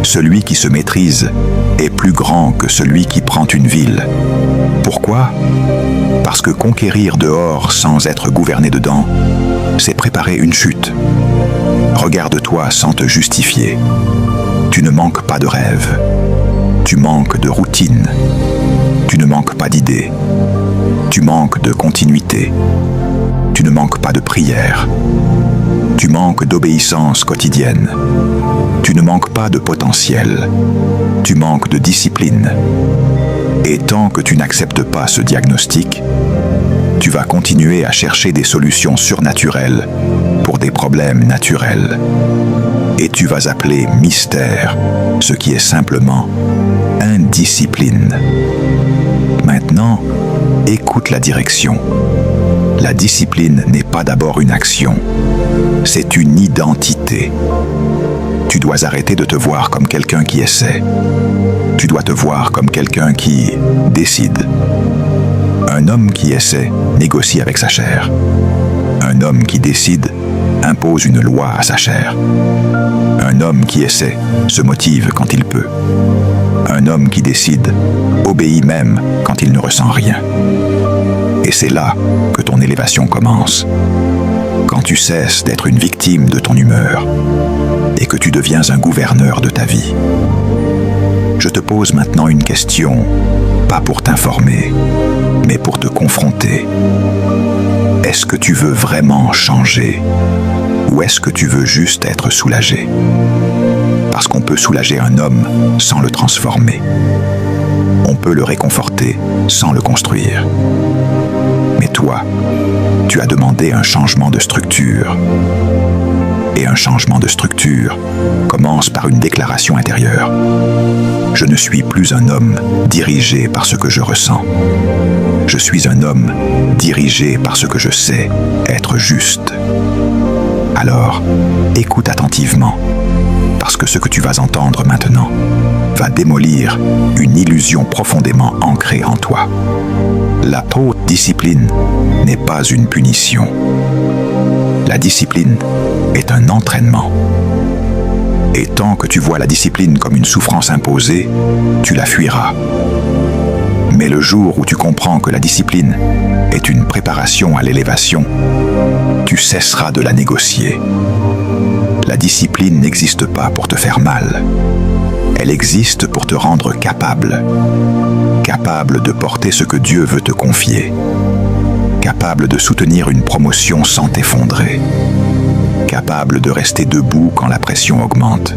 Celui qui se maîtrise est plus grand que celui qui prend une ville. Pourquoi? Parce que conquérir dehors sans être gouverné dedans, c'est préparer une chute. Regarde-toi sans te justifier. Tu ne manques pas de rêve. Tu manques de routine. Tu ne manques pas d'idées. Tu manques de continuité. Tu ne manques pas de prière. Tu manques d'obéissance quotidienne. Tu ne manques pas de potentiel. Tu manques de discipline. Et tant que tu n'acceptes pas ce diagnostic, tu vas continuer à chercher des solutions surnaturelles pour des problèmes naturels. Et tu vas appeler mystère ce qui est simplement indiscipline. Maintenant, écoute la direction. La discipline n'est pas d'abord une action, c'est une identité. Tu dois arrêter de te voir comme quelqu'un qui essaie. Tu dois te voir comme quelqu'un qui décide. Un homme qui essaie négocie avec sa chair. Un homme qui décide impose une loi à sa chair. Un homme qui essaie se motive quand il peut. Un homme qui décide obéit même quand il ne ressent rien. Et c'est là que ton élévation commence. Quand tu cesses d'être une victime de ton humeur et que tu deviens un gouverneur de ta vie. Je te pose maintenant une question, pas pour t'informer, mais pour te confronter. Est-ce que tu veux vraiment changer ou est-ce que tu veux juste être soulagé? Parce qu'on peut soulager un homme sans le transformer. On peut le réconforter sans le construire. Mais toi, tu as demandé un changement de structure. Et un changement de structure commence par une déclaration intérieure. Je ne suis plus un homme dirigé par ce que je ressens. Je suis un homme dirigé par ce que je sais être juste. Alors, écoute attentivement, parce que ce que tu vas entendre maintenant va démolir une illusion profondément ancrée en toi. La haute discipline n'est pas une punition. La discipline est un entraînement. Et tant que tu vois la discipline comme une souffrance imposée, tu la fuiras. Mais le jour où tu comprends que la discipline est une préparation à l'élévation, tu cesseras de la négocier. La discipline n'existe pas pour te faire mal. Elle existe pour te rendre capable. Capable de porter ce que Dieu veut te confier. Capable de soutenir une promotion sans t'effondrer. Capable de rester debout quand la pression augmente.